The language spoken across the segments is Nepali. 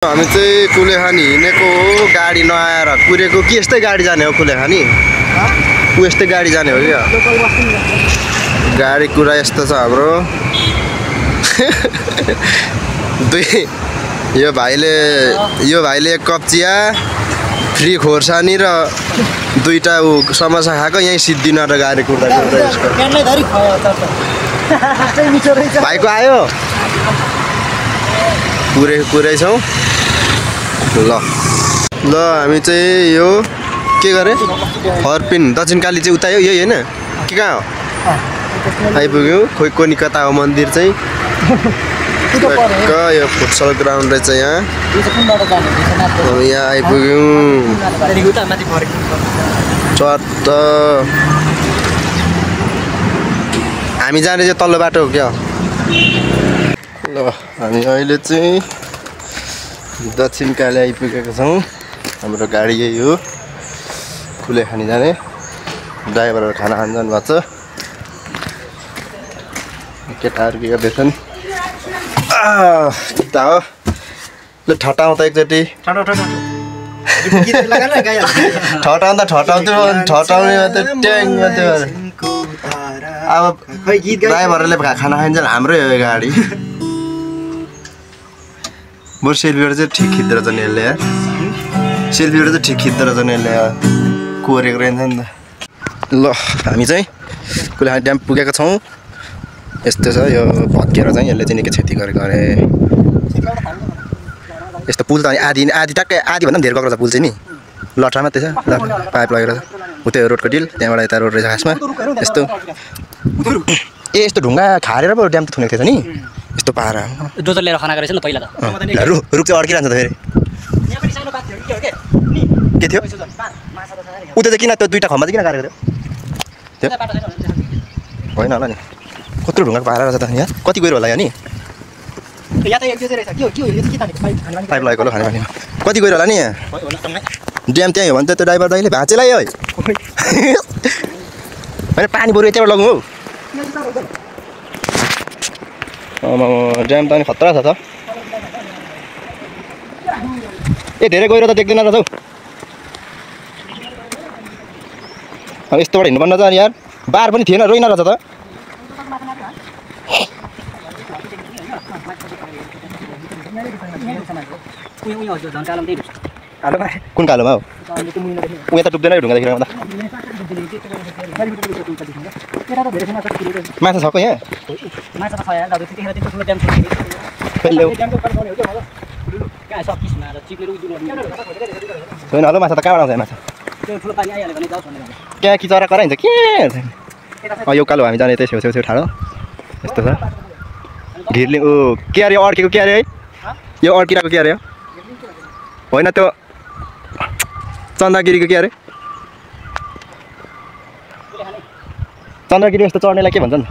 हामी चाहिँ कुलेखानी हिँडेको गाडी नआएर कुरेको कि यस्तै गाडी जाने हो कुलेखानी यस्तै गाडी जाने हो क्या गाडी कुरा यस्तो छ हाम्रो यो भाइले एक कप चिया फ्री खोर्सानी र दुईटा समोसा खाएको यही सिद्धिन र गाडी कुर्दा यसको भाइको आयो पुरै छौँ ल हामी चाहिँ यो के गरे हर्पिन दक्षिणकाली चाहिँ उता हो यही होइन के कहाँ हो आइपुग्यौँ खोइ कोनी कता हो मन्दिर चाहिँ यो फुटसल ग्राउन्ड रहेछ यहाँ आइपुग्यौँ चट्ट हामी जाने चाहिँ तल्लो बाटो हो क्या ल हामी अहिले चाहिँ दक्षिणकाली आइपुगेका छौँ हाम्रो गाडी यही हो कुलेखानी जाने ड्राइभरहरू खाना खान जानुभएको छ केटाहरू के गर्दैछन् केटा हो ल ठटाउँदा एकचोटि ठटाउने मात्रै ट्याङ मात्रै अब ड्राइभरहरूले खाना खाइन्छ हाम्रै हो गाडी बरु सेल्फीबाट चाहिँ ठिक खिच्दो रहेछ नि यसले यार सेल्फीबाट चाहिँ ठिक खिच्दो रहेछ नि यसले कोरेको रहेछ नि त ल हामी चाहिँ कुलेखानी ड्याम पुगेका छौँ यस्तो छ यो भत्किएर चाहिँ यसले चाहिँ निकै क्षति गरेको अरे यस्तो पुल त आधी ट्याक्कै आधीभन्दा पनि धेरै गएको छ पुल चाहिँ नि लट्ठा मात्रै छ पाइप लगेर उतै रोडको डिल त्यहाँबाट यता रोड रहेछ खासमा यस्तो यस्तो ढुङ्गा खारेर पो ड्याम त थुनेको थिएछ नि यस्तो पारा डोजर लिएर खाना गरेछ नि पहिला त रुख चाहिँ अड्किरहन्छ त फेरि के थियो उता चाहिँ किन त्यो दुईवटा खम्बा चाहिँ किन गाडेको थियो होइन होला नि कत्रो ढुङ्गाको पारा रहेछ त यहाँ कति गएर होला यहाँ नि पाइप लगेको होला खानेपानीमा कति गएर होला नि यहाँ ड्याम त्यहीँ हो भने त त्यो ड्राइभर दाइले भाँचेलाई है होइन पानी बरु यताबाट लग्नु हौ ड्याम त अनि खतरा छ त ए धेरै गएर त देख्दैन रहेछ हौ अब यस्तोबाट हिँड्नुपर्ने रहेछ यार बार पनि थिएन रोइन रहेछ त कुन कालोमा हौ ऊ यता डुब्दैन यो ढुङ्गा देखेर माछा छ यहाँ छैन होला माछा त कहाँबाट आउँछ माछा क्या किचरा कराइन्छ के यो कालो हामी जाने यतै छेउ ठाडो यस्तो छ घिर्लिङ ऊ के अरे अड्केको के अरे है यो अड्किरहेको के अरे होइन त्यो चन्द्रगिरीको के अरे चन्द्रगिरी यस्तो चढ्नेलाई के भन्छ नि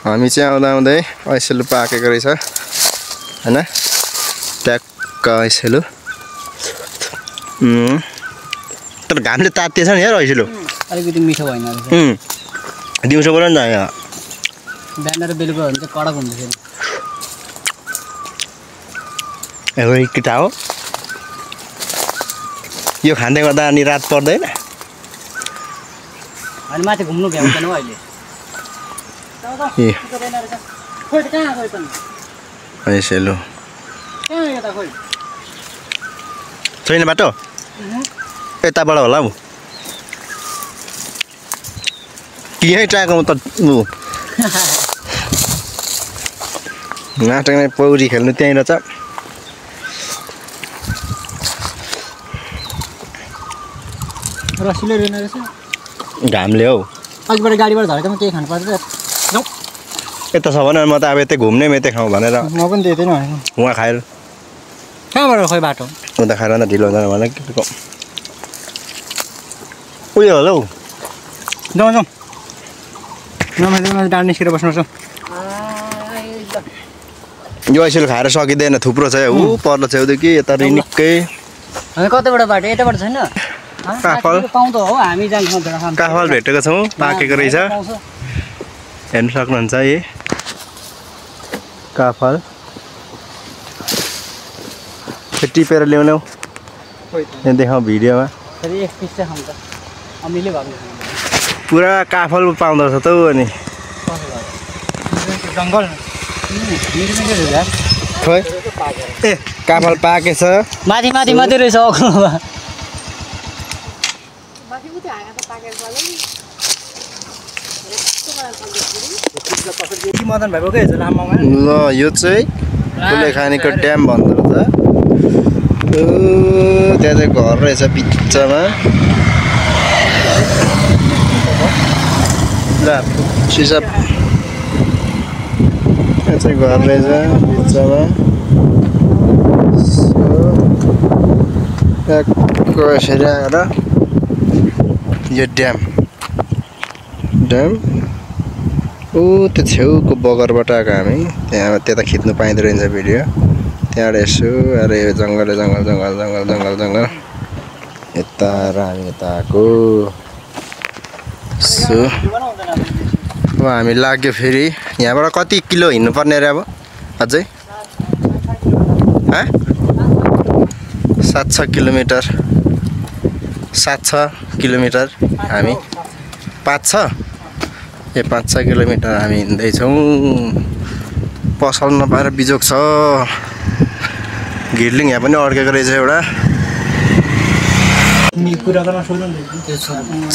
हामी चाहिँ आउँदै ऐसेलु पाकेको रहेछ होइन ट्याक्क ऐसेलु तर घामले तातिएछ नि यार ऐसेलु अलिकति मिठो भएन दिउँसोबाट नि यहाँ बिहान र बेलुका भने चाहिँ कडक हुन्छ फेरि केटा हो यो खाँदै गर्दा अनि रात पर्दैन अनि माथि घुम्नु भ्याउँदैन हौ अहिले ऐसेलु छैन बाटो यताबाट होला हौ कि यहीँ ट्राएको त नाटकमा पौडी खेल्नु त्यहीँ रहेछ रसिलो रहेन रहेछ घामले हौ अघिबाट गाडीबाट झरेको केही खानु पर्छ यता छ भने म त अब यतै घुम्ने यतै खाउँ भनेर म पनि त्यही नै भनेको उहाँ खाएर कहाँबाट खोइ बाटो उता खाएर अन्त ढिलो हुँदैन भने उयो होला हौ जाउँ नमाज डाँड निस्केर बस्नुपर्छ यो ऐसेलु खाएर सकिँदैन थुप्रो छ ऊ पर्लो छेउदेखि यता निकै कतैबाट बाटो यताबाट छैन काफल पाउँदो हो हामी जान्छौँ काफल भेटेको छौँ पाकेको रहेछ हेर्नु सक्नुहुन्छ यही काफल टिपेर ल्याउनु यहाँ देखाउँ भिडियोमा फेरि एक पिस चाहिँ खान्छ अमिले भएको पुरा काफल पाउँदो रहेछ त अनि जङ्गल खोइ ए काफल पाकेछ माथि माथि माथि रहेछ अग्लोमा मदन भएको के लामामा ल यो चाहिँ कुलेखानीको ड्याम भन्दो रहेछ त्यहाँ चाहिँ घर रहेछ बिचमा ल सिसा यहाँ चाहिँ घर रहेछ बिचमा कसरी आएर यो ड्याम त्यो छेउको बगरबाट आएको हामी त्यहाँ त्यता खिच्नु पाइँदो रहेछ भिडियो त्यहाँबाट यसो अरे यो जङ्गल यता र हामी यता आएको सो अब हामी लाग्यो फेरि यहाँबाट कति किलो हिँड्नुपर्ने अरे अब अझै 7-6 किलोमिटर 7-6 किलोमिटर हामी 5-6 किलोमिटर हामी हिँड्दैछौँ पसल नपाएर बिजोग छ घिर्लिङ यहाँ पनि अड्केको रहेछ एउटा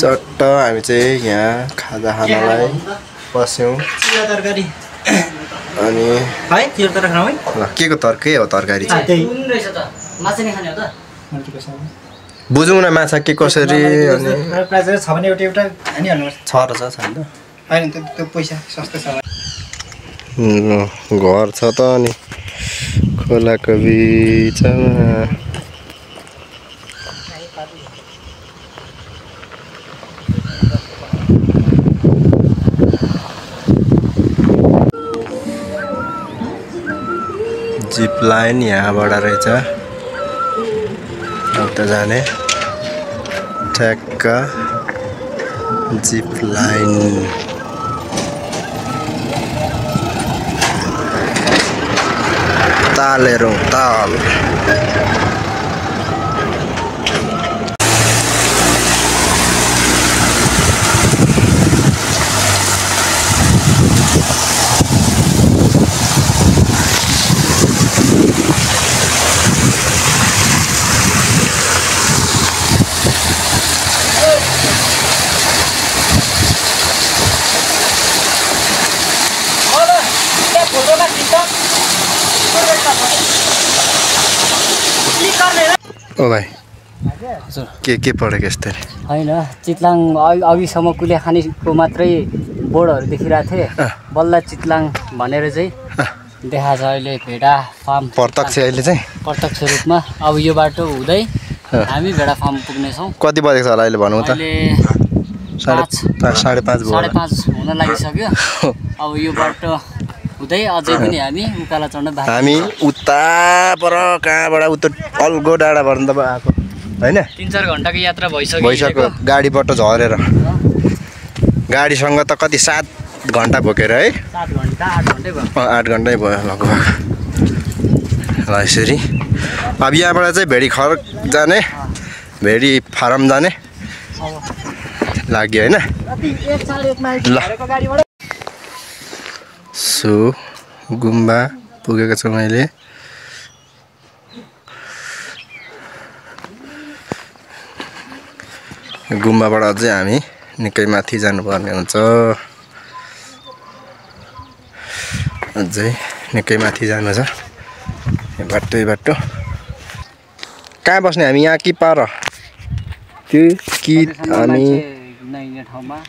चट्ट हामी चाहिँ यहाँ खाजा खानलाई बस्यौँ अनि ल के को के हो तरकारी चाहिँ बुझौँ न माछा के कसरी अनि छ रहेछ छैन घर छ त अनि खोलाको बिचमा जिप लाइन यहाँबाट रहेछ उता जाने ठ्याक्क जिप लाइन तालेरौँ ताल ओ भाइ के पढेको यस्तै होइन चितलाङ अघिसम्म कुलेखानीको मात्रै बोर्डहरू देखिरहेको थिएँ बल्ल चितलाङ भनेर चाहिँ देखाएको छ अहिले भेडा फार्म प्रत्यक्ष अहिले चाहिँ प्रत्यक्ष रूपमा अब यो बाटो हुँदै हामी भेडा फार्म पुग्नेछौँ कति बजेको छ होला अहिले भनौँ त 5:30 हुन लागिसक्यो अब यो बाटो हुँदै अझै पनि हामी उकालो चढ्न बाँकी हामी उता पर कहाँबाट उता अल्गो डाँडाबाट त आएको होइन 3-4 घन्टाको यात्रा भइसक्यो गाडीबाट झरेर गाडीसँग त कति 7 घन्टा बोकेर है 7 घन्टा 8 घन्टै भयो 8 घन्टै भयो लगभग ल यसरी अब यहाँबाट चाहिँ भेडी खर्क जाने भेडी फारम जाने लाग्यो होइन ल सो गुम्बा पुगेको छु मैले गुम्बाबाट अझै हामी निकै माथि जानुपर्ने हुन्छ अझै निकै माथि जानु छ यो बाटो कहाँ बस्ने हामी यहाँ कि पर त्यो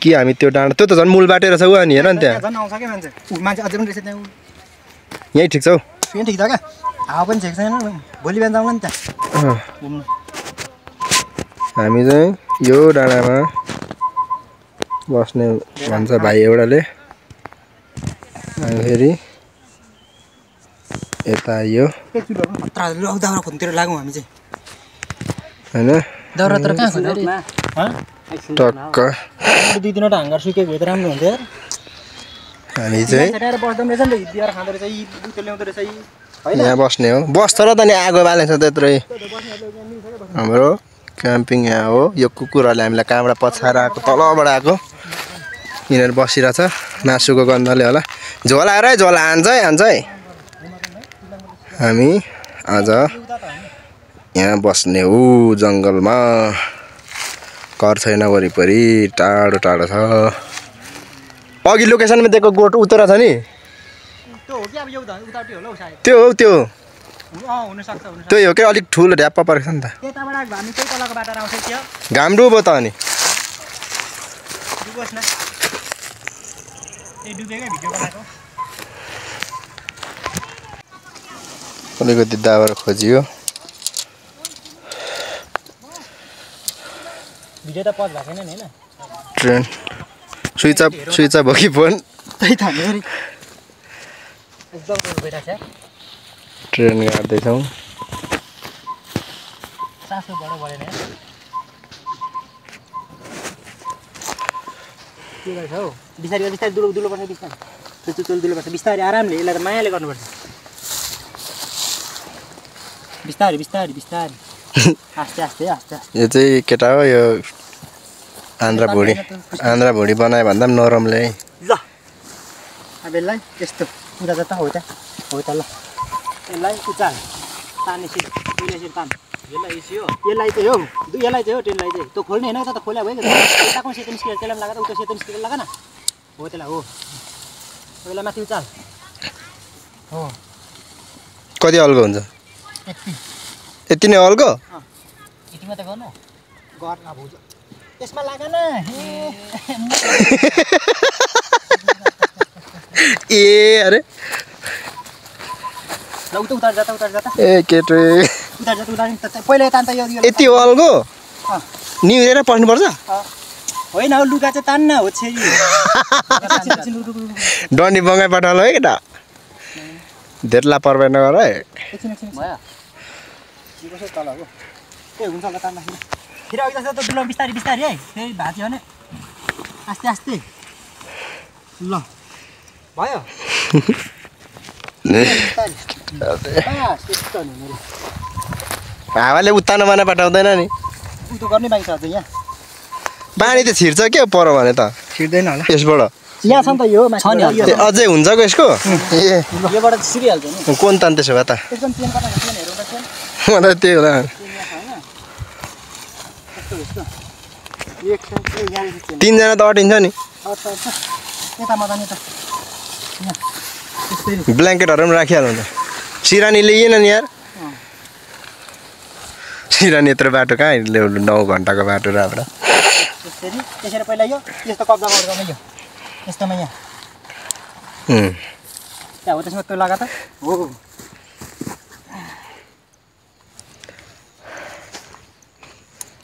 कि हामी त्यो डाँडा त्यो त झन् मूल बाटो रहेछ उ अनि हेर नि त्यहाँ यहीँ ठिक छ हौ ठिक छ क्या हावा पनि ठिक छैन भोलि बिहान जाउँला नि त्यहाँ हामी चाहिँ यो डाँडामा बस्ने भन्छ भाइ एउटाले अनि फेरि यता यो दाउरा खोज्नुतिर लागौँ हामी चाहिँ होइन दाउरा तर कहाँ खोज्नु टक्क 2-3 वटा हाङ्गर सुकेको भए त राम्रो हुन्थ्यो हामी चाहिँ बस्दा रहेछ नि त हिँडेर खाँदो रहेछ यी ल्याउँदो रहेछ यहाँ बस्ने हो बस्छ र त नि आगो बालेछ त्यत्रै हाम्रो क्याम्पिङ यहाँ हो यो कुकुरहरूले हामीलाई कहाँबाट पछाएर आएको तलबाट आएको यिनीहरू बसिरहेछ मासुको गन्धले होला झोल आएर है झोल हान्छ है हामी आज यहाँ बस्ने हो जङ्गलमा घर छैन वरिपरि टाढो टाढो छ अघि लोकेसनमा दिएको गोठ उतरा छ नि त्यो हो त्यही हो क्या अलिक ठुलो ढ्याप्पा परेको छ नि त घाम डुबो त अनि अलिकति दाबर खोजियो ट्रेन स्विच अफ हो कि फोन ट्रेन गाड्दैछौँ बिस्तारै आरामले यसलाई त मायाले गर्नुपर्छ बिस्तारै आस्ते यो चाहिँ केटा हो यो आन्द्रा भुँडी बनायो भन्दा पनि नरमले है ल अब यसलाई यस्तो कुरा जता हो त ल यसलाई उचाल तान्ने सिट तान यसलाई चाहिँ हो ट्रेनलाई चाहिँ त्यो खोल्ने होइन त खोल्या भयो यताको सेतो निस्केर त्यसलाई लगाएर उता सेतो निस्केर लगा न हो त्यसलाई हो यसलाई माथि उचाल हो कति अल्गो हुन्छ यति नै अल्गो यति मात्रै गर्नु गर्न अब त्यसमा लाग न ए अरे ल उता उतार जाता ए केटे उतार जाता पहिला तान्ता यो यति हो अल्गो निहुरेर पस्नुपर्छ होइन हौ लुगा चाहिँ तान्न हो छेरी डन्डी बङ्गाइ पठाउनु है केटा धेरला पर्बै नगर है एकछिन भयो कसो तल हो के हुन्छ होला तान्दाखेरि फेरि अघि जस्तो त दुलो बिस्तारै है फेरि भाँच्यो भने आस्ते ल भयो हावाले उत्तानो माना पठाउँदैन नि उतो गर्नै बाँकी छ अझ यहाँ पानी त छिर्छ के पर भने त छिर्दैन होला यसबाट यहाँ छ नि त यो छ नि अझै हुन्छ को यसको ए योबाट सिरिहाल्छ नि कोन तान त्यसो भए त एकदम पेन कता पेन हेरौँ त मलाई त्यही होला तीनजना त अटिन्छ नि ब्ल्याङ्केटहरू पनि राखिहाल्नु त सिरानी लिएन नि यार सिरानी यत्रो बाटो कहाँ ल्याउनु 9 घन्टाको बाटो राबाट त्यसरी पहिला यो यस्तो कब्जा गर्नु यो यस्तोमा यहाँ त्यहाँ हो त्यसमा त्यो लगा त हो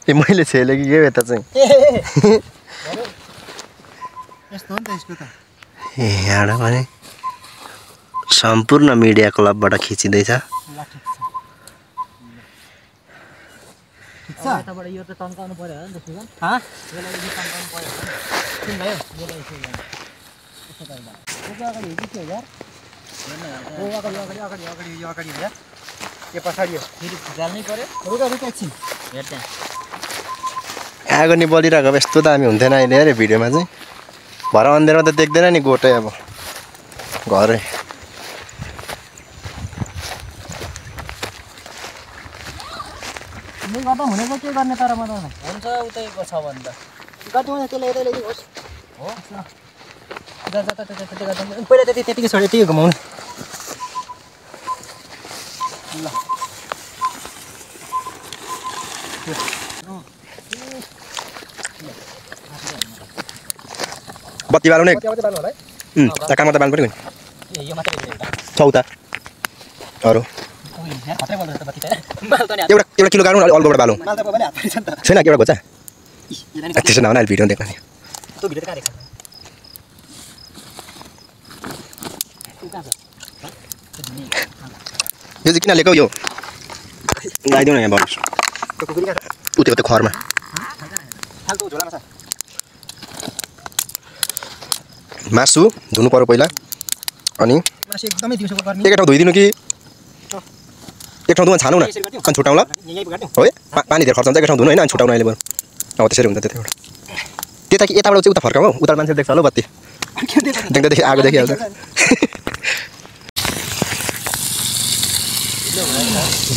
ए मैले छेले कि के यता चाहिँ यस्तो हो नि त यसको त ए यहाँ भने सम्पूर्ण मिडिया क्लबबाट खिचिँदैछ यताबाट यो त तन्काउनु पर्यो होला नि त सुगन यसलाई यो तन्काउनु पर्यो किन भयो अगाडि के हो यार अगाडि यार के पछाडि फेरि जाल्नै पर्यो रुका एकछिन हेर त्यहाँ आगो नि बलिरहेको अब यस्तो दामी हुन्थेन अहिले अरे भिडियोमा चाहिँ भर अन्धेरमा त देख्दैन नि गोठै अब घरै गर्दा हुनेको के गर्ने तर म त हुन्छ उतैको छ भने त गर्दै त्यसलाई यतै ल्याइदिनुहोस् हो पहिला त्यतिकै छोड्यो त्यही घुमाउनु ल बत्ती बाल्नु नै काममा त बाल्नु पऱ्यो नि छ उता अरू एउटा किलो गाड्नु अल्गोबाट बालौँ छैन एउटा घोचा त्यसो नहुन अहिले भिडियो देख्नु नि यो चाहिँ किन लिएको यो लगाइदिउँ न यहाँ बस उतेको त्यो खरमा मासु धुनु पर्यो पहिला अनि एकदमै दिउँसोको गर्मी एकै ठाउँ धोइदिनु कि एक ठाउँ धुन छानौँ न अनि छुट्याउँ ल हो पानी धेरै खर्च हुन्छ एक ठाउँ धुनु होइन अनि छुट्याउनु अहिले बरु अब त्यसरी हुन्छ त्यतिबाट त्यता कि यताबाट चाहिँ उता फर्काऊ हौ उता मान्छे देख्छ होला बत्ती देख्दादेखि आगो देखिहाल्छ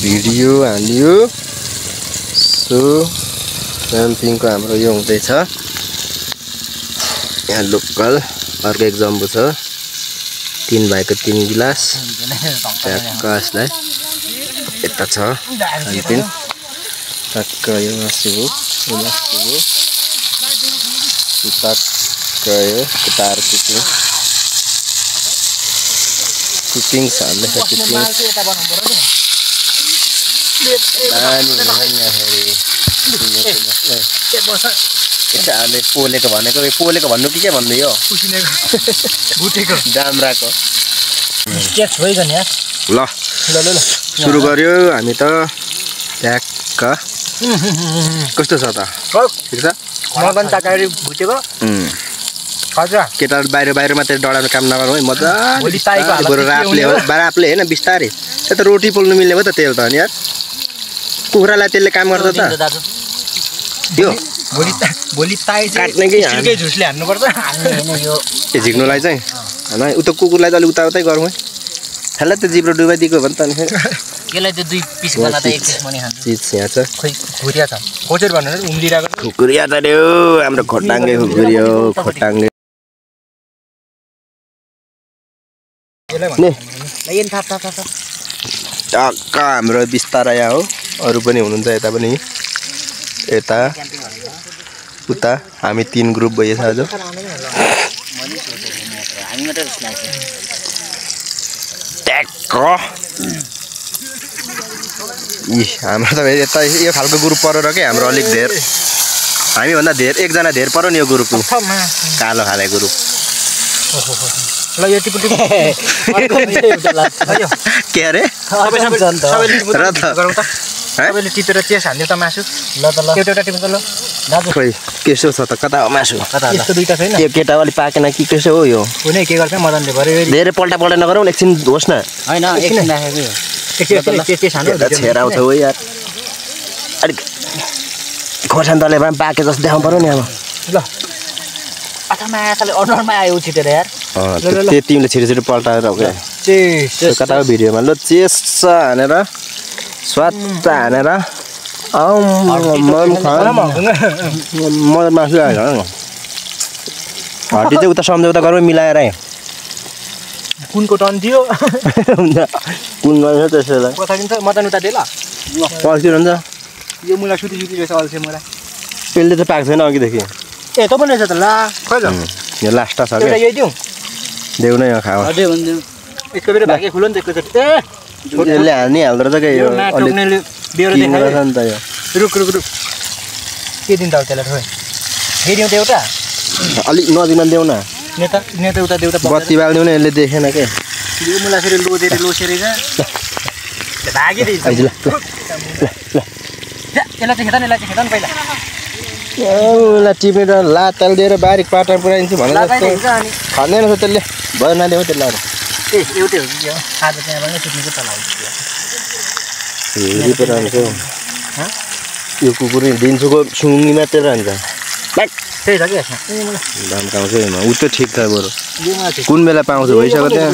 भिडियो हाल्यो सो क्याम्पिङको हाम्रो यो हुँदैछ यहाँ लोकल अर्को एक जम्बो छ 3 भाइको 3 गिलास कसलाई यता छ क्याम्पिङ टक्क यो मासु हो टक्क यो केटाहरू कुकिङ छ हामीलाई केटाहरूले पोलेको भनेको पोलेको भन्नु कि के भन्नु यो भुटेको जाम्राको ल सुरु गर्यो हामी त ट्याक्क कस्तो छ त ठिक छ मगन तरकारी भुटेको केटाहरू बाहिर मात्रै डढाउने काम नगरौँ है मजा रापले होइन बिस्तारै त्यो त रोटी पोल्नु मिल्ने भयो त तेल त अनि यार कुखुरालाई त्यसले काम गर्छ त यो भोलि ताई काट्ने कि झुसले हान्नुपर्छ ए झिक्नुलाई चाहिँ होइन उता कुकुरलाई त अलिक उताउतै गरौँ है खाला त जिब्रो डुबाइदिएको भने त अनि यसलाई त 2 पिस गर्दा त 1 पिस मनी खान्छ चिज यहाँ छ खोइ घुरिया छ खोचेर भन्नु उम्लिरहेको खुकुरिया त रे हाम्रो खोटाङले खुकुरियो खोटाङले टक्क हाम्रो बिस्तारा यहाँ हो अरू पनि हुनुहुन्छ यता पनि यता उता हामी 3 ग्रुप भइएछ आज ट्याक्क हाम्रो त यता यो खालको ग्रुप परेर के हाम्रो अलिक धेर हामीभन्दा धेर एकजना धेर पऱ्यो नि यो ग्रुप कालो खाले ग्रुप ल यो टिपु के अरे सबैले टिपेर चेस हान्दियो त मासु ल त ल एउटा टिप्नु त ल दाजु खोइ केसो छ त कता हो मासु यस्तो दुईटा छैन यो केटा अलि पाकेन कि कसो हो यो कुनै के गर्छ मदनले भरे धेरै पल्टा नगरौँ एकछिन होस् न हैन एकछिन राखेको यो चेस हान्नु छेरा आउँछ हो यार अलिक खोर्सानी तले पनि पाके जस्तो देखाउनु पर्यो नि अब ल अथमा आसाले अर्डरमा आयो छिटेर यार त्यो तिमीले छिटो पल्टाएर हो क्या चेस कता हो भिडियोमा ल चेस हानेर स्वाट हानेर मासु आयो हड्डी चाहिँ उता सम्झौता गरौँ मिलाएर कुनको टन थियो कुन गर्छ त्यसैलाई पठाइदिन्छ मदन उता दे ल पर्खिरहन्छ यो मुला सुति रहेछ अल्छे मुला त्यसले त पाएको छैन अघिदेखि ए त पनि रहेछ त ला खै ल यो लास्ट छ एउटा यही दिउँ देऊ न यो खाऊ अझै भन्दिउँ यसको बेला भागे खुलो नि त एकैचोटि ए यसले हाल्ने हाल्दो रहेछ क्या यो टोक्नेले बेरो देखायो नि त यो रुक के दिन्छ अब त्यसलाई खोइ हेरियौँ त एउटा अलिक नजिकमा देऊ न नेता उता देउता बत्ती बाल्दिउँ न यसले देखेन के यो मुला फेरि लोसेर भागिदिन्छ यसलाई चाहिँ खेतान पहिला उसलाई टिपेर लाताल दिएर बारीक पाटा पुऱ्याइदिन्छु भनेर खाँदैन रहेछ त्यसले भयो नदेऊ त्यसलाई ए एउटै हो कि आज त्यहाँबाट नै सुत्नुको तल आउँछ यो कुकुर दिन्छुको सुँगी मात्रै रहन्छ त्यही छ कि दाम पाउँछ ऊ त ठिक छ बरु कुन बेला पाउँछ भइसक्यो त्यहाँ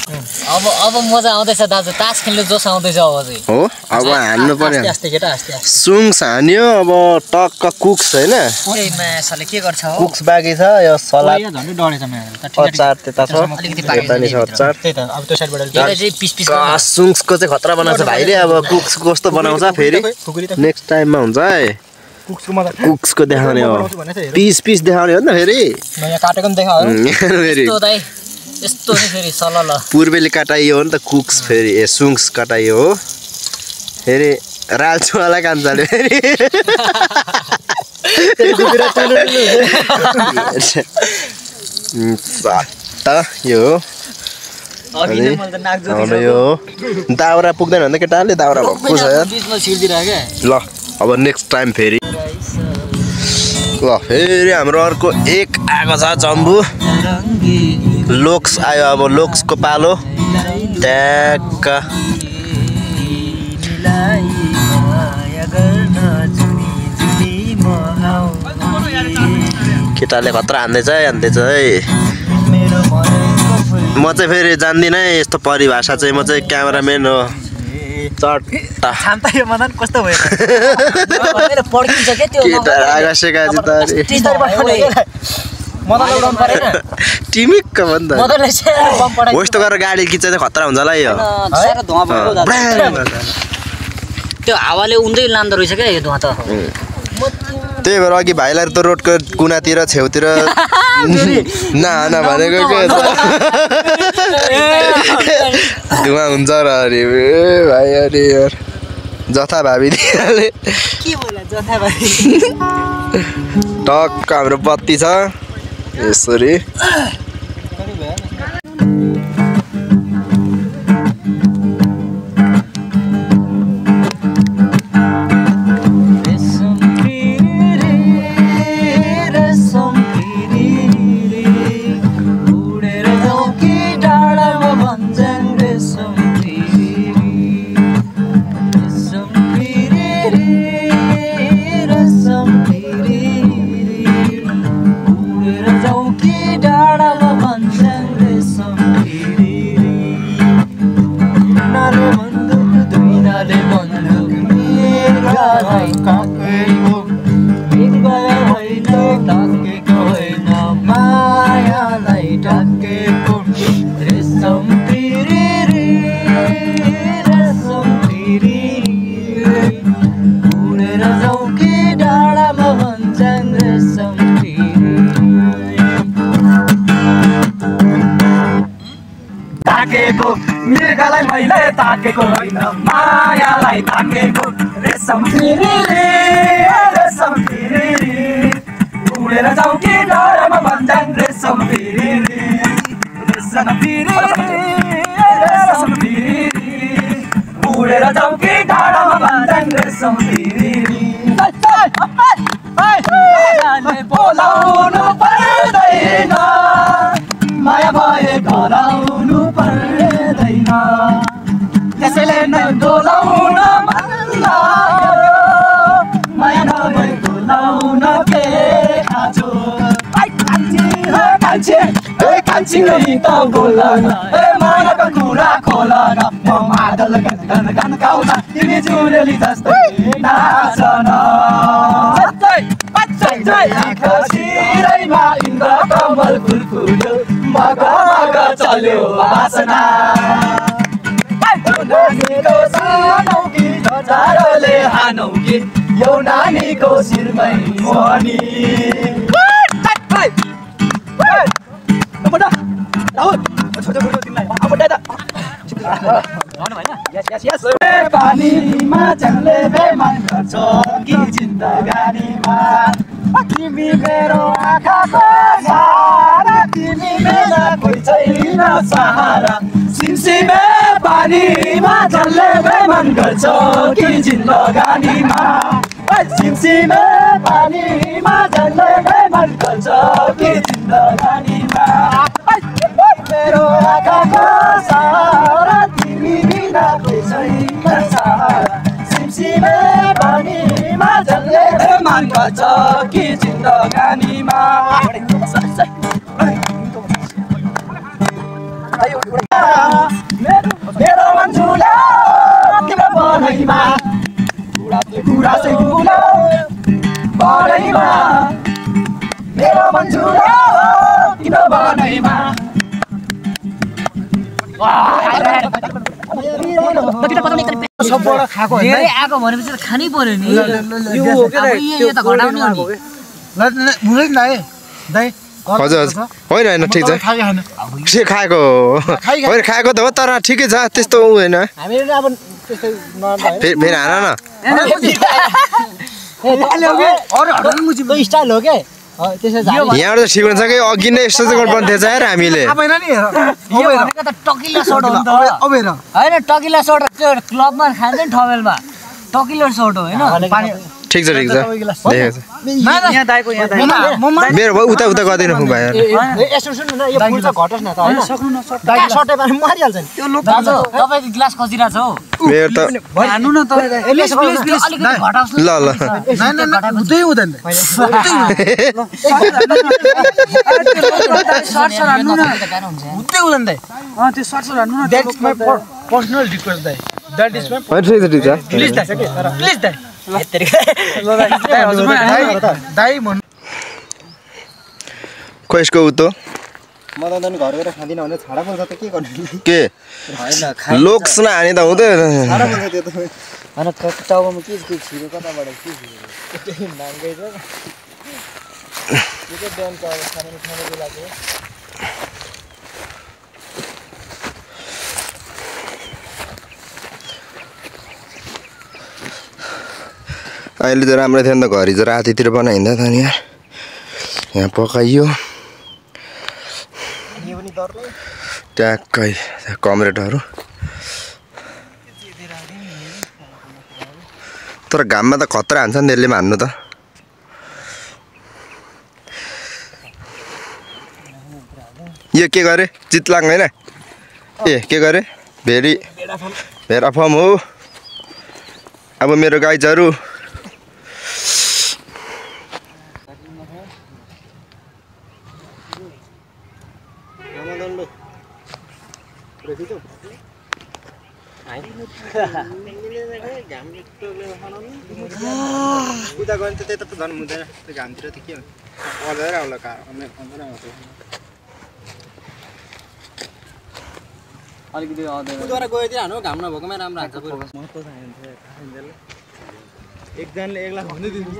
अब मजा आउँदैछ दाजु तास खेल्ने जोस आउँदैछ अब चाहिँ हो अब हान्नु पर्यो आस्ते केटा आस्ते सुङ्स हान्यो अब टक्क कुक्स होइन के गर्छ कुक्स बाँकी छ यो सलाद झन्डै डढेछ अचार त्यता छ यता नि छ अचार अब त्यो साइडबाट सुङ्सको चाहिँ खतरा बनाउँछ भाइले अब कुक्स कस्तो बनाउँछ फेरि नेक्स्ट टाइममा हुन्छ है कुक्सको देखाउने हो पिस देखाउने हो नि त फेरि काटेको पनि देखायो फेरि यस्तो नि फेरि सलल पूर्वेले काटाइयो हो नि त कुक्स फेरि ए सुङ्स काटाइयो हो फेरि रालचुवाला कान्छाले फेरि यो यो दाउरा पुग्दैन भने त केटाले दाउरा भएको छ ल अब नेक्स्ट टाइम फेरि ल फेरि हाम्रो अर्को एक आएको छ जम्बु लोक्स आयो अब लोक्सको पालो ट्याक्क केटाले खतरा हान्दैछ है म चाहिँ फेरि जान्दिनँ है यस्तो परिभाषा चाहिँ म चाहिँ क्यामेराम्यान हो चट्टा छान्ता यो मदन कस्तो भयो पड्किन्छ के त्यो केटा आगासेका जितारी मदन उडाउनु परेन टिमिक्क भन्दा मदनले चाहिँ बम पडाइ हो यस्तो गरेर गाडी खिच्दा चाहिँ खतरा हुन्छ होला यो सारा धुवा भएको जान्छ त्यो हावाले उड्दै लान्दो रहेछ क्या यो धुवा त त्यही भएर अघि भाइलाई त रोडको कुनातिर छेउतिर नहाना भनेको के धुवा हुन्छ र अरे भाइ अरे यार जथा भावी दिहाले के बोला जथा भावी टक्क हाम्रो बत्ती छ यसरी मृगलाई मैले ताकेको होइन मायालाई ताकेको रेशम फिरी उडेर जाउँ कि डरमा भन्छन् रेशम फिरी उडेर जाउँ कि डरमा भन्छन् रेशम फिरी बोलाउनु पर्दैन माया भए घराउनु पर्दैन त्यसैले नै डोलाउन मन लाग्यो माया नभए डोलाउन के खाँचो कान्छी नै त बोल न मायाको कुरा खोल न म मादल गान गाउँदा तिमी जुरेली जस्तै नाचन शिरैमा इन्द्र कमल फुल फुल्यो मग मग चल्यो वासना नानीको सानौ कि झचारोले हानौ कि यो नानीको शिरमै मोहनी पानीमा झन्ले बेमान गर्छ कि जिन्दगानीमा तिमी मेरो आँखाको सहारा तिमी मेरा कोही छैन सहारा सिमसिमे पानीमा झन्ले बेमान गर्छ कि जिन्दगानीमा सिमसिमे पानीमा झन्ले बेमान गर्छ कि जिन्दगानीमा मेरो आँखाको सहारा तिमी बिना कोही छैन सहारा सिमसिमे पानीमा झन्ले बेमान गर्छ कि जिन्दगानीमा मेरो मन्जुला तिम्रो बनैमा कुरा चाहिँ बुला बनैमा मेरो मन्जुला तिम्रो बनैमा सबबाट खाएको होइन धेरै आएको भनेपछि त खानै पर्यो नि यो त घटाउने हो नि हुँदैन दाइ दाइ हजुर होइन होइन ठिक छ के खाएको होइन खाएको त हो तर ठिकै छ त्यस्तो हुँदैन हामीले अब त्यस्तै फेरि हान न स्टाइल हो के यहाँबाट त ठिक हुन्छ कि अघि नै यस्तो चाहिँ गर्नुपर्ने थिएछ यार हामीले भनेको त टकिला सर्ट हो नि त होइन टकिला सर्ट त्यो क्लबमा खान्छ नि ठमेलमा टकिलो सर्ट हो होइन ठिक छ देखेको छ यहाँ दाइको यहाँ दाइ मेरो भयो उता उता गर्दैन भाइ यसो सुन्नु न यो फुल चाहिँ घटोस् न त हैन सक्नु न दाइ सटे पानी मरिहाल्छ नि त्यो लोक तपाईको ग्लास खसिरा छ हो मेरो त हान्नु न तपाईलाई प्लिज प्लिज अलिकति घटाउस् ल ल हुँदै हुँदैन सर्ट हान्नु न हुँदै हुँदैन दाइ त्यो सर्ट हान्नु न द्याट्स माइ पर्सनल रिक्वेस्ट दाइ द्याट इज माइ ठिक छ प्लिज दाइ प्लिज दाइ दाइ भन्नु खोइसको उतो म त अनि घर गएर खाँदिन भने छाडा पर्छ त के गर्नु के लोक्स न हानी त हुँदैन छाडा पर्छ त्यो त हैन टाउकोमा के के छिरो कताबाट के छिरो नाङ्गै छ यो चाहिँ बिहान चावल खाने बेला चाहिँ अहिले त राम्रो थियो नि त घरि चाहिँ रातितिर बनाइँदा त नि यहाँ पकाइयो ट्याक्कै कमरेडहरू तर घाममा त खतरा हान्छ नि त्यसले पनि हान्नु त यो के गरे चितलाङ होइन ए के गरे भेरा फर्म हो अब मेरो गाइजहरू पूजा गर्ने त त्यता त झन् हुँदैन त्यो घामतिर त के पर्दैन होला अलिकति पूजाबाट गएतिर हानु घाम नभएकोमा राम्रो हान्छ एकजनाले 1 लाख भन्दै दिन्छ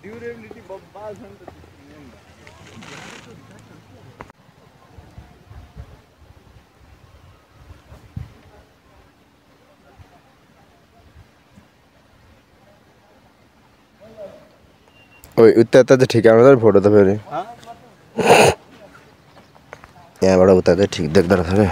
ड्युरेबिलिटी बब्बाल छ नि त ओइ उता त ठिक आउँछ फोटो त फेरि यहाँबाट उता चाहिँ ठिक देख्दो रहेछ रे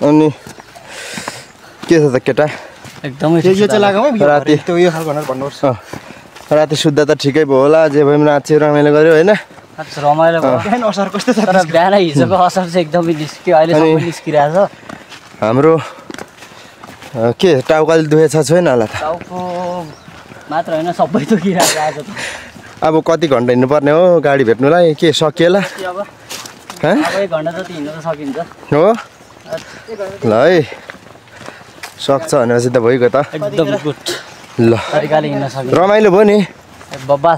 अनि के छ त केटा एकदमै यो चाहिँ लगाऊ है राति त्यो यो खालको भनेर भन्नुपर्छ राति सुत्दा त ठिकै भयो होला जे भए पनि नाच्यो रमाइलो गर्यो होइन रमाइलो भयो बिहान असर कस्तो छ तर बिहान हिजोको असर चाहिँ एकदमै निस्क्यो अहिले सबै निस्किरहेको छ हाम्रो के टाउकाले दुखेछ छैन होला त टाउको मात्र होइन सबै दुखिरहेको आज त अब कति घन्टा हिँड्नुपर्ने हो गाडी भेट्नुलाई के सकिएला अब हँ अब 1 घन्टा जति हिँड्न त सकिन्छ हो ल है सक्छ भनेपछि त भइगयो त एकदम गुड ल तरिकाले हिँड्न सकिन्छ रमाइलो भयो नि बब्बाल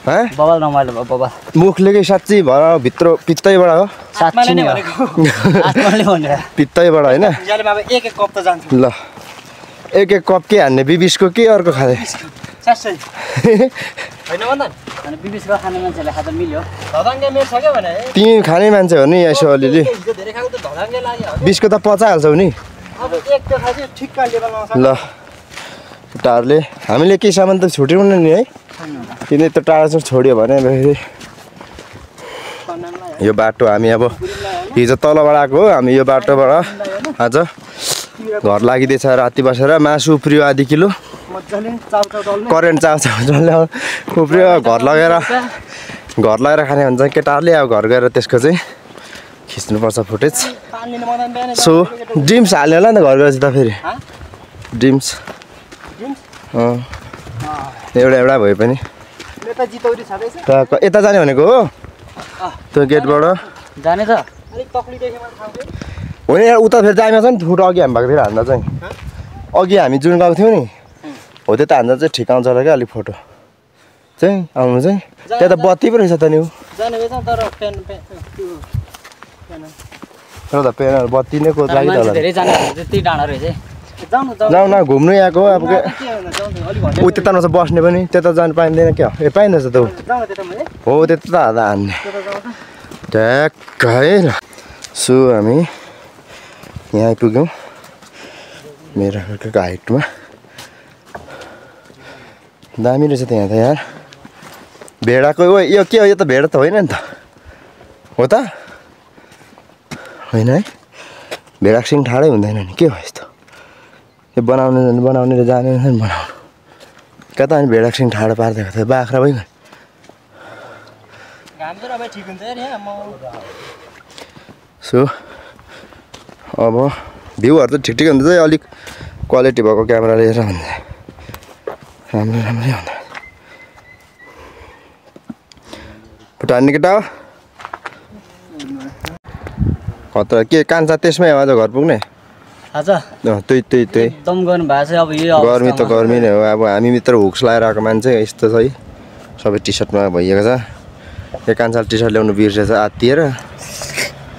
हँ बब्बाल रमाइलो भयो बब्बाल मुखले कि साँच्ची भएर भित्र पित्तैबाट हो साँच्ची नै हो आत्माले भनेर पित्तैबाट होइन अब एक कप त जान्छ ल एक कप के हान्ने बिबिसको के अर्को खाँदै सासै होइन भन्दा अनि बिबिसको खाने मान्छेले खाँदा मिल्यो धदाङ्गे मेरो छ क्या भने तिमी खाने मान्छे हो नि यसो अलिअलि हिजो धेरै खाएको त धदाङ्गे लाग्यो बिसको त पचाइहाल्छौ नि अब एक त खायो ठिक्क लेभलमा आउँछ ल टाढले हामीले केही सामान त छुट्याउनु नि है किन यत्रो टाढा छोड्यो भने फेरि यो बाटो हामी अब हिजो तलबाट आएको हो हामी यो बाटोबाट आज घर लागिदिएछ राति बसेर मासु उफ्रियो आधी किलो मजाले चाउचाउ डल्ने करेन्ट चाउचाउ उफ्रियो घर लगेर खाने हुन्छ केटाहरूले अब घर गएर त्यसको चाहिँ खिच्नुपर्छ फुटेज पानी लिनु मदन बिहान सो ड्रिम्स हाल्ने होला नि त घर गएर चाहिँ त फेरि ड्रिम्स एउटा भए पनि नेता जितौरी छँदैछ त यता जाने भनेको हो त्यो गेटबाट जाने त अलिक तक्लिँदैछ मलाई थाहा थियो होइन यहाँ उता फेरि दाइमा छ नि फुट अघि हामी भएकोतिर हान्दा चाहिँ अघि हामी जुन गएको थियौँ नि हो त्यो त हान्दा चाहिँ ठिक आउँछ होला क्या अलिक फोटो चाहिँ आउनु चाहिँ त्यहाँ त बत्ती पो रहेछ त नि जाने बेच तर पेन एउटा पेनहरू बत्ती नै को लागि मान्छे धेरै जाने त्यति डाँडा रहेछ है जाउँ जाउँ न घुम्नु यहाँको अब के होइन जाउँ अलि भन्नु ऊ त्यता नछ बस्ने पनि त्यता जानु पाइँदैन क्या ए पाइँदैछ त ऊ जाउँ न त्यता मैले हो त्यता त हान्ने त्यता जाउँ त ट्याक्क है ल सो हामी यहाँ आइपुग्यौँ मेरो हाइटमा दामी रहेछ त्यहाँ त यार भेडाको ओ यो के हो यो त भेडा त होइन नि त हो त होइन है भेडाको सिङ ठाडै हुँदैन नि के हो यस्तो यो बनाउने र जाने बनाउनु कहाँ त अनि भेडाको सिङ ठाडो पारिदिएको थियो बाख्रा भइगयो घाम चाहिँ अब ठिक हुन्छ यार यहाँ म सो अब भ्यूहरू त ठिक ठिक हुन्छ है अलिक क्वालिटी भएको क्यामेरा लिएर भन्दा राम्रै हुन्छ भुटानी केटा हो खतरा के कान्छा त्यसमै हो आज घर पुग्ने आज त्यही एकदम गर्नु भएको छ अब यो गर्मी त गर्मी नै हो अब हामी मित्र हुक्स लगाएर आएको मान्छे यस्तो छ है सबै टी सर्टमा भइएको छ यो कान्छा टी सर्ट ल्याउनु बिर्सेछ आत्तिएर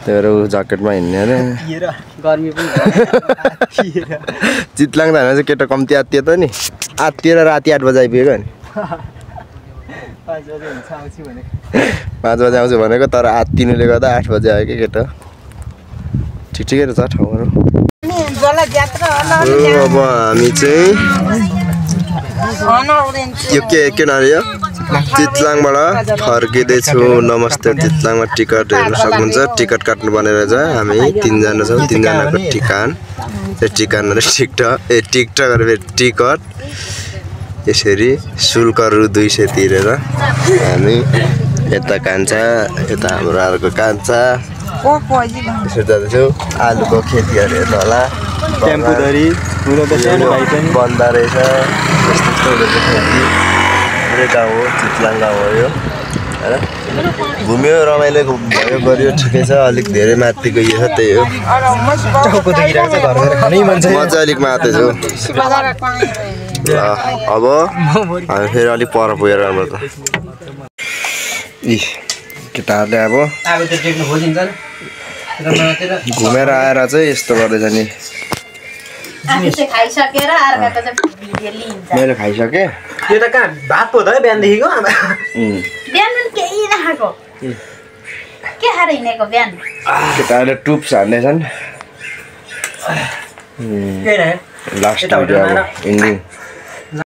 त्यो ज्याकेटमा हिँड्ने अरे गर्मी पनि चितलाङ जान चाहिँ केटा कम्ती आत्तियो त नि आत्तिएर राति 8 बजे आइपुगेको नि 5 बजे हुन्छ आउँछु भनेको 5 बजे आउँछु भनेको तर आत्तिनुले गर्दा 8 बजे आयो कि केटा ठिकै रहेछ ठाउँहरू अब हामी चाहिँ यो के नारी हो चितलाङबाट फर्किँदैछु नमस्ते चितलाङमा टिकट हेर्न सक्नुहुन्छ टिकट काट्नु पर्ने रहेछ हामी 3 जना छौँ 3 जनाको ठिकान टिकट यसरी शुल्कहरू 200 तिरेर हामी यता कान्छा यता हाम्रो अर्को कान्छा यसरी जाँदैछौँ आलुको खेतीहरू हेर्नु होला टेम्पोधरी बन्द रहेछ यस्तो खेती पुरै गाउँ हो चितलाङ गाउँ हो यो होइन घुम्यो रमाइलो भयो गऱ्यो ठिकै छ अलिक धेरै माथि गइयो छ त्यही हो मजा अलिक माथि छु अब हामी फेरि अलिक पर पुगेर राम्रो त केटाहरूले अब घुमेर आएर चाहिँ यस्तो गर्दैछ नि मैले खाइसकेँ यो त कहाँ भात पो त बिहानदेखिको बिहान केही नखाएको के खाएर हिँडेको बिहान केटाहरूले टुप्स हान्दैछन् लास्ट टाइम अब इन्डिङ